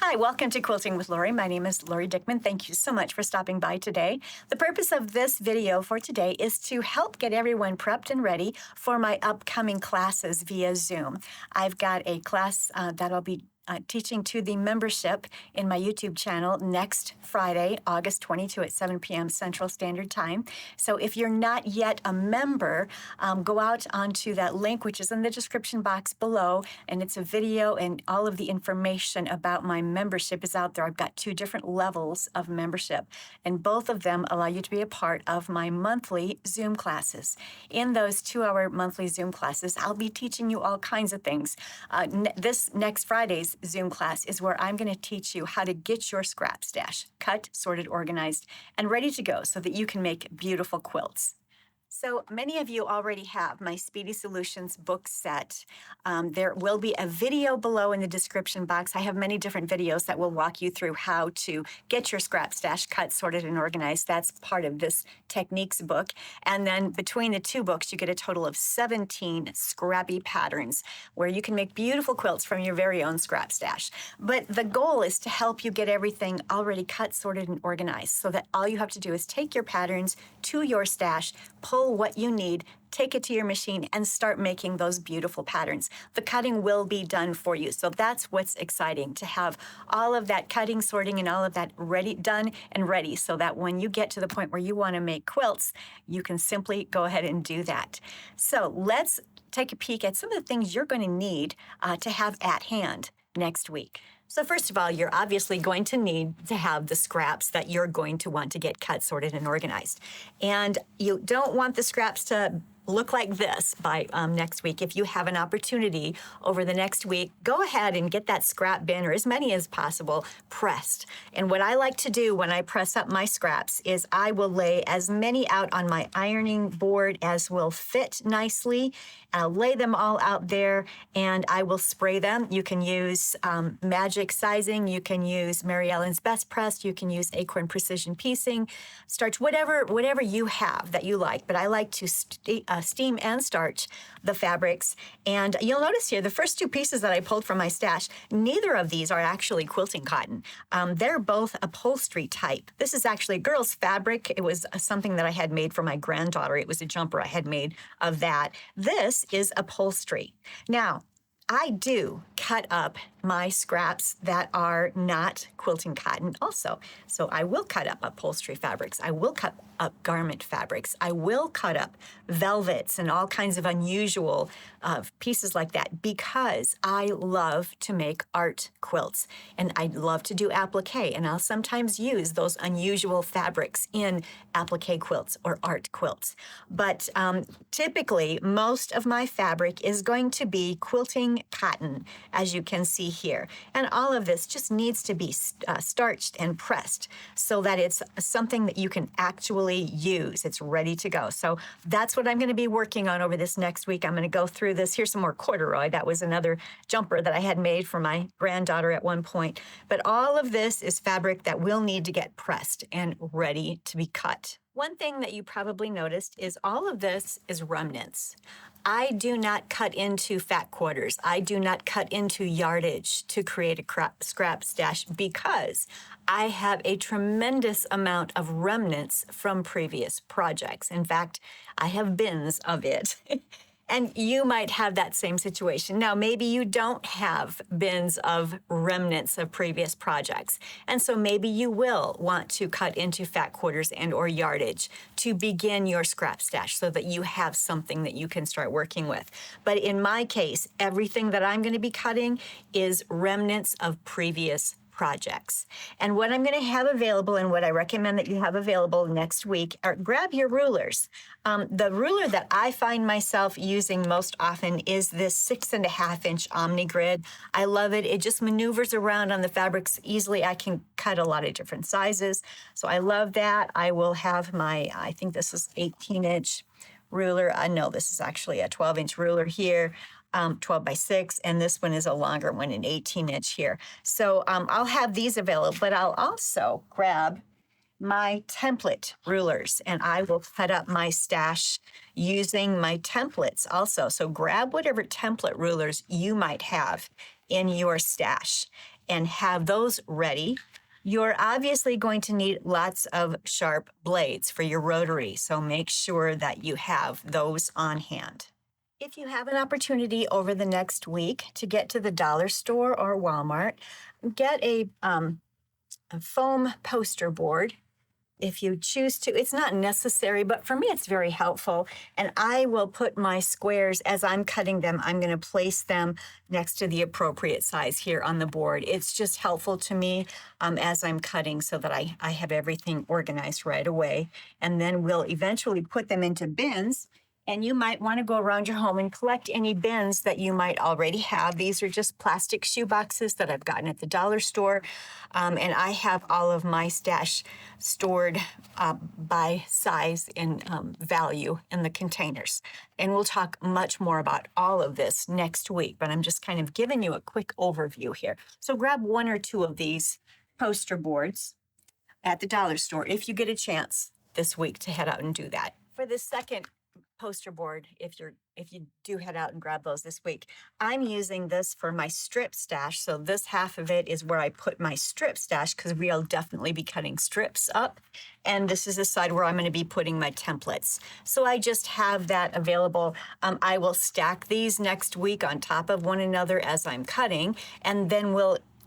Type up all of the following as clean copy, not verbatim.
Hi, welcome to Quilting with Lori. My name is Lori Dickman. Thank you so much for stopping by today. The purpose of this video for today is to help get everyone prepped and ready for my upcoming classes via Zoom. I've got a class that I'll be teaching to the membership in my YouTube channel next Friday, August 22 at 7 p.m. Central Standard Time. So if you're not yet a member, go out onto that link, which is in the description box below, and it's a video and all of the information about my membership is out there. I've got two different levels of membership, and both of them allow you to be a part of my monthly Zoom classes. In those 2-hour monthly Zoom classes, I'll be teaching you all kinds of things. This next Friday's Zoom class is where I'm going to teach you how to get your scrap stash cut, sorted, organized, and ready to go so that you can make beautiful quilts. So many of you already have my Speedy Solutions book set. There will be a video below in the description box. I have many different videos that will walk you through how to get your scrap stash cut, sorted, and organized. That's part of this techniques book. And then between the two books, you get a total of 17 scrappy patterns where you can make beautiful quilts from your very own scrap stash. But the goal is to help you get everything already cut, sorted, and organized so that all you have to do is take your patterns to your stash, pull what you need, take it to your machine, and start making those beautiful patterns. The cutting will be done for you. So that's what's exciting, to have all of that cutting, sorting, and all of that done and ready so that when you get to the point where you want to make quilts, you can simply go ahead and do that. So let's take a peek at some of the things you're going to need to have at hand next week. So first of all, you're obviously going to need to have the scraps that you're going to want to get cut, sorted, and organized. And you don't want the scraps to look like this by next week. If you have an opportunity over the next week, go ahead and get that scrap bin, or as many as possible, pressed. And what I like to do when I press up my scraps is I will lay as many out on my ironing board as will fit nicely. I'll lay them all out there and I will spray them. You can use Magic Sizing, you can use Mary Ellen's Best Press, you can use Acorn Precision Piecing, starch, whatever you have that you like. But I like to steam and starch the fabrics. And you'll notice here, the first two pieces that I pulled from my stash, neither of these are actually quilting cotton. They're both upholstery type. This is actually a girl's fabric. It was something that I had made for my granddaughter. It was a jumper I had made of that. This is upholstery. Now, I do cut up my scraps that are not quilting cotton also. So I will cut up upholstery fabrics. I will cut up garment fabrics. I will cut up velvets and all kinds of unusual pieces like that because I love to make art quilts and I love to do applique, and I'll sometimes use those unusual fabrics in applique quilts or art quilts. But typically, most of my fabric is going to be quilting cotton, as you can see here. And all of this just needs to be starched and pressed so that it's something that you can actually use. It's ready to go. So that's what I'm going to be working on over this next week. I'm going to go through this. Here's some more corduroy. That was another jumper that I had made for my granddaughter at one point. But all of this is fabric that will need to get pressed and ready to be cut. One thing that you probably noticed is all of this is remnants. I do not cut into fat quarters. I do not cut into yardage to create a scrap stash because I have a tremendous amount of remnants from previous projects. In fact, I have bins of it. And you might have that same situation. Now, maybe you don't have bins of remnants of previous projects. And so maybe you will want to cut into fat quarters and or yardage to begin your scrap stash so that you have something that you can start working with. But in my case, everything that I'm going to be cutting is remnants of previous projects. And what I'm going to have available and what I recommend that you have available next week are grab your rulers. The ruler that I find myself using most often is this 6.5-inch Omni Grid. I love it. It just maneuvers around on the fabrics easily. I can cut a lot of different sizes. So I love that. I will have my, I think this is 18-inch ruler. I know this is actually a 12-inch ruler here. 12 by 6, and this one is a longer one, an 18-inch here. So I'll have these available, but I'll also grab my template rulers, and I will cut up my stash using my templates also. So grab whatever template rulers you might have in your stash. and have those ready. You're obviously going to need lots of sharp blades for your rotary, so make sure that you have those on hand. If you have an opportunity over the next week to get to the dollar store or Walmart, get a foam poster board. If you choose to, it's not necessary, but for me, it's very helpful. And I will put my squares as I'm cutting them. I'm going to place them next to the appropriate size here on the board. It's just helpful to me as I'm cutting so that I have everything organized right away. And then we'll eventually put them into bins. And you might want to go around your home and collect any bins that you might already have. These are just plastic shoe boxes that I've gotten at the dollar store. And I have all of my stash stored by size and value in the containers. And we'll talk much more about all of this next week, but I'm just kind of giving you a quick overview here. So grab one or two of these poster boards at the dollar store if you get a chance this week to head out and do that. For the second poster board, if you do head out and grab those this week, I'm using this for my strip stash. So this half of it is where I put my strip stash because we'll definitely be cutting strips up. And this is the side where I'm going to be putting my templates. So I just have that available. I will stack these next week on top of one another as I'm cutting, and then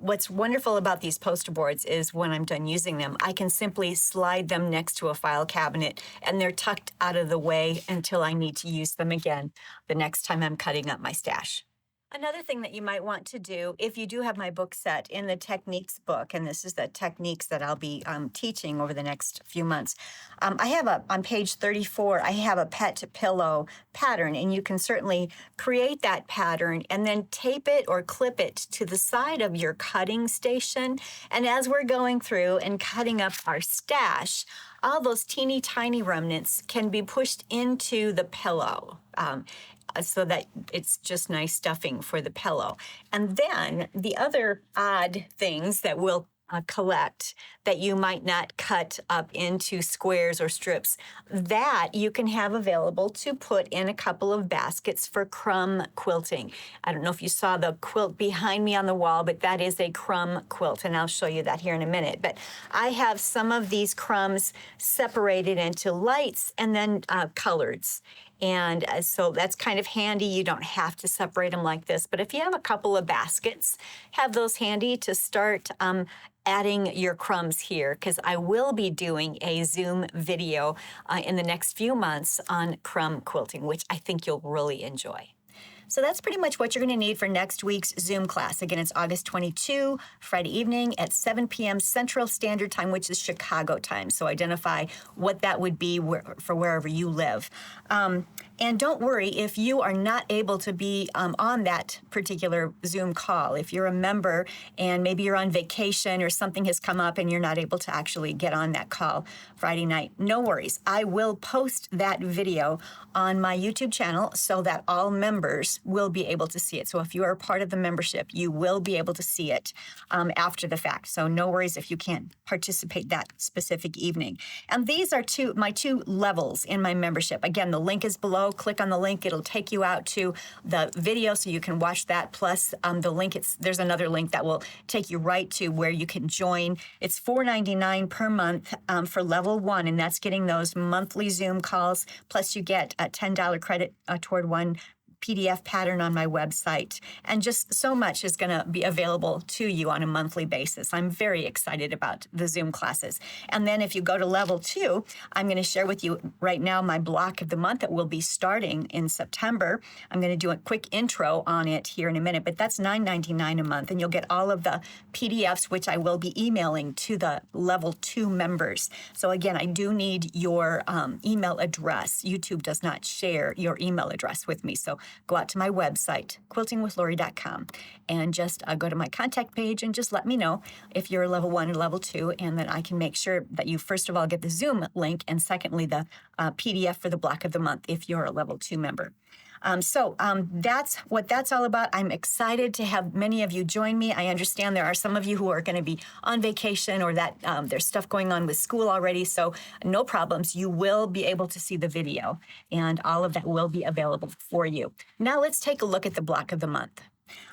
what's wonderful about these poster boards is when I'm done using them, I can simply slide them next to a file cabinet and they're tucked out of the way until I need to use them again the next time I'm cutting up my stash. Another thing that you might want to do, if you do have my book set in the techniques book, and this is the techniques that I'll be teaching over the next few months, I have on page 34, I have a pet pillow pattern, and you can certainly create that pattern and then tape it or clip it to the side of your cutting station. And as we're going through and cutting up our stash, all those teeny tiny remnants can be pushed into the pillow. So that it's just nice stuffing for the pillow. And then the other odd things that we'll collect that you might not cut up into squares or strips, that you can have available to put in a couple of baskets for crumb quilting. I don't know if you saw the quilt behind me on the wall, but that is a crumb quilt, and I'll show you that here in a minute. But I have some of these crumbs separated into lights and then coloreds. And so that's kind of handy. You don't have to separate them like this. But if you have a couple of baskets, have those handy to start adding your crumbs here, because I will be doing a Zoom video in the next few months on crumb quilting, which I think you'll really enjoy. So that's pretty much what you're going to need for next week's Zoom class. Again, it's August 22, Friday evening at 7 p.m. Central Standard Time, which is Chicago time. So identify what that would be for wherever you live. And don't worry if you are not able to be on that particular Zoom call. If you're a member and maybe you're on vacation or something has come up and you're not able to actually get on that call Friday night, no worries. I will post that video on my YouTube channel so that all members will be able to see it. So if you are a part of the membership, you will be able to see it after the fact. So no worries if you can't participate that specific evening. And these are my two levels in my membership. Again, the link is below. Click on the link. It'll take you out to the video so you can watch that. Plus the link, there's another link that will take you right to where you can join. It's $4.99 per month for level 1, and that's getting those monthly Zoom calls. Plus you get a $10 credit toward one PDF pattern on my website, and just so much is going to be available to you on a monthly basis. I'm very excited about the Zoom classes. And then if you go to level 2, I'm going to share with you right now my block of the month that will be starting in September. I'm going to do a quick intro on it here in a minute, but that's $9.99 a month, and you'll get all of the PDFs, which I will be emailing to the level 2 members. So again, I do need your email address. YouTube does not share your email address with me, so go out to my website, quiltingwithlori.com, and just go to my contact page and just let me know if you're level 1 or level 2, and then I can make sure that you, first of all, get the Zoom link, and secondly, the PDF for the block of the month if you're a level 2 member. So that's what that's all about. I'm excited to have many of you join me. I understand there are some of you who are going to be on vacation or that there's stuff going on with school already. So no problems. You will be able to see the video, and all of that will be available for you. Now let's take a look at the block of the month.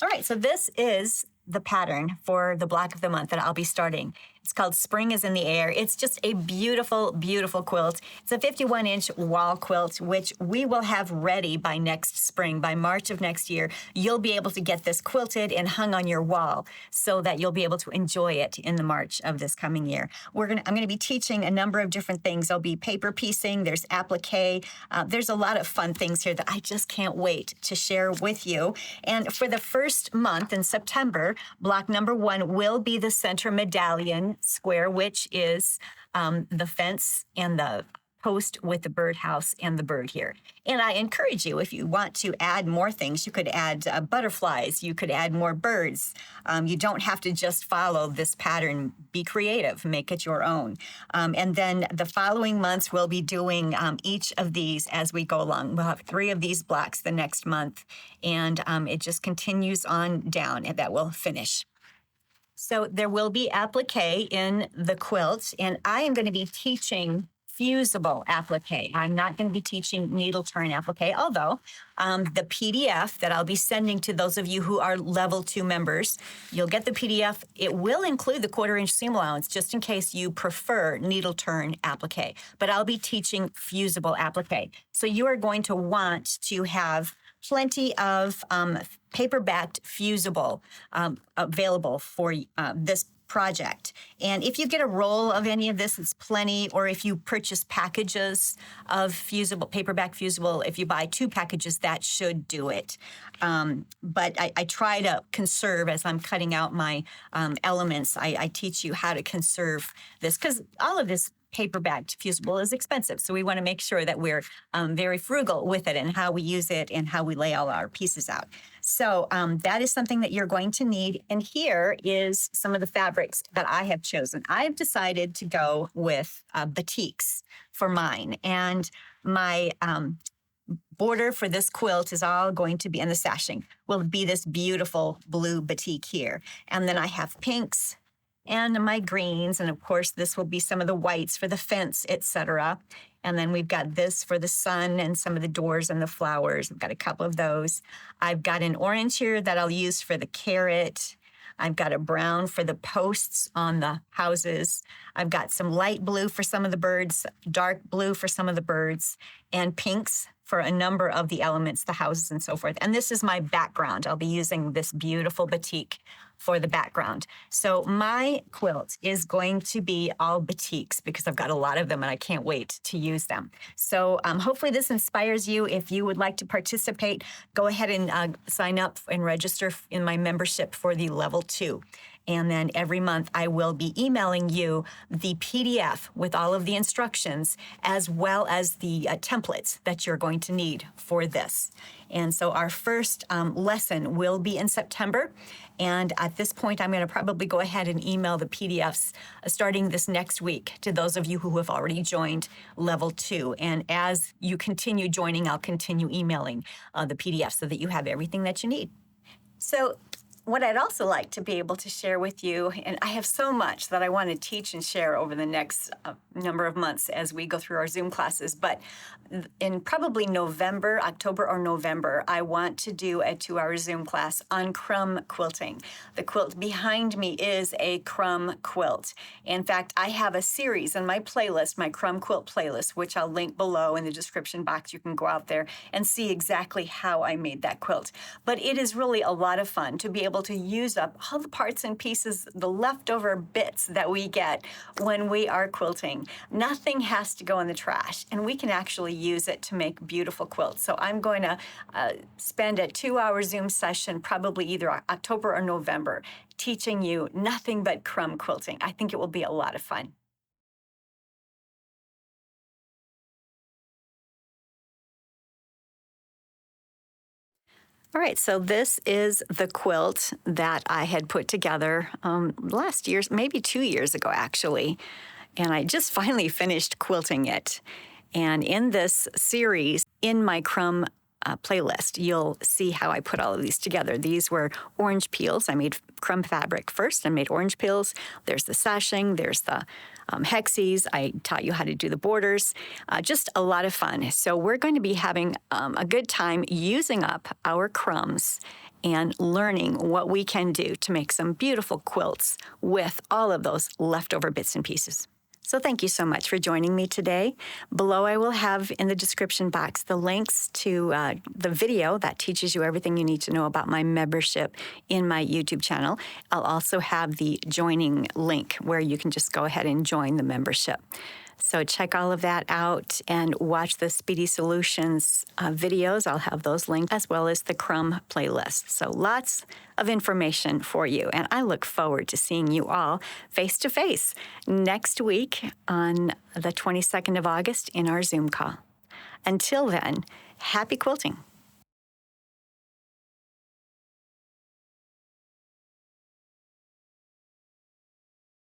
All right, so this is the pattern for the block of the month that I'll be starting. It's called Spring is in the Air. It's just a beautiful, beautiful quilt. It's a 51-inch wall quilt, which we will have ready by next spring. By March of next year, you'll be able to get this quilted and hung on your wall so that you'll be able to enjoy it in the March of this coming year. I'm going to be teaching a number of different things. There'll be paper piecing, there's applique. There's a lot of fun things here that I just can't wait to share with you. And for the first month in September, block number 1 will be the center medallion square, which is the fence and the post with the birdhouse and the bird here. And I encourage you, if you want to add more things, you could add butterflies, you could add more birds. You don't have to just follow this pattern. Be creative, make it your own. And then the following months, we'll be doing each of these as we go along. We'll have 3 of these blocks the next month, and it just continues on down, and that will finish. So there will be applique in the quilt, and I am going to be teaching fusible applique. I'm not going to be teaching needle turn applique, although the PDF that I'll be sending to those of you who are level 2 members, you'll get the PDF. It will include the 1/4-inch seam allowance just in case you prefer needle turn applique, but I'll be teaching fusible applique. So you are going to want to have plenty of paper-backed fusible available for this project. And if you get a roll of any of this, it's plenty. Or if you purchase packages of fusible, paperback fusible, if you buy 2 packages, that should do it. But I try to conserve as I'm cutting out my elements. I teach you how to conserve this because all of this paper-backed fusible is expensive. So we want to make sure that we're very frugal with it and how we use it and how we lay all our pieces out. So that is something that you're going to need. And here is some of the fabrics that I have chosen. I've decided to go with batiks for mine. And my border for this quilt is all going to be, and the sashing will be this beautiful blue batik here. And then I have pinks and my greens, and of course this will be some of the whites for the fence, etc. And then we've got this for the sun and some of the doors and the flowers. I've got a couple of those. I've got an orange here that I'll use for the carrot. I've got a brown for the posts on the houses. I've got some light blue for some of the birds, dark blue for some of the birds, and pinks for a number of the elements, the houses and so forth. And this is my background. I'll be using this beautiful batik for the background. So my quilt is going to be all batiks because I've got a lot of them and I can't wait to use them. So hopefully this inspires you. If you would like to participate, go ahead and sign up and register in my membership for the level 2. And then every month I will be emailing you the PDF with all of the instructions as well as the templates that you're going to need for this. And so our first lesson will be in September. And at this point, I'm going to probably go ahead and email the PDFs starting this next week to those of you who have already joined level 2. And as you continue joining, I'll continue emailing the PDFs so that you have everything that you need. So what I'd also like to be able to share with you, and I have so much that I want to teach and share over the next number of months as we go through our Zoom classes, but in probably October or November, I want to do a 2-hour Zoom class on crumb quilting. The quilt behind me is a crumb quilt. In fact, I have a series in my playlist, my crumb quilt playlist, which I'll link below in the description box. You can go out there and see exactly how I made that quilt. But it is really a lot of fun to be able to use up all the parts and pieces, the leftover bits that we get when we are quilting. Nothing has to go in the trash, and we can actually use it to make beautiful quilts. So I'm going to spend a 2-hour Zoom session, probably either October or November, teaching you nothing but crumb quilting. I think it will be a lot of fun. All right, so this is the quilt that I had put together last year, maybe 2 years ago, actually. And I just finally finished quilting it. And in this series, in my crumb playlist, you'll see how I put all of these together. These were orange peels. I made crumb fabric first and made orange peels. There's the sashing, there's the hexes. I taught you how to do the borders. Just a lot of fun. So we're going to be having a good time using up our crumbs and learning what we can do to make some beautiful quilts with all of those leftover bits and pieces. So thank you so much for joining me today. Below I will have in the description box the links to the video that teaches you everything you need to know about my membership in my YouTube channel. I'll also have the joining link where you can just go ahead and join the membership. So check all of that out and watch the Speedy Solutions videos. I'll have those linked, as well as the Crumb playlist. So lots of information for you. And I look forward to seeing you all face-to-face next week on the 22nd of August in our Zoom call. Until then, happy quilting.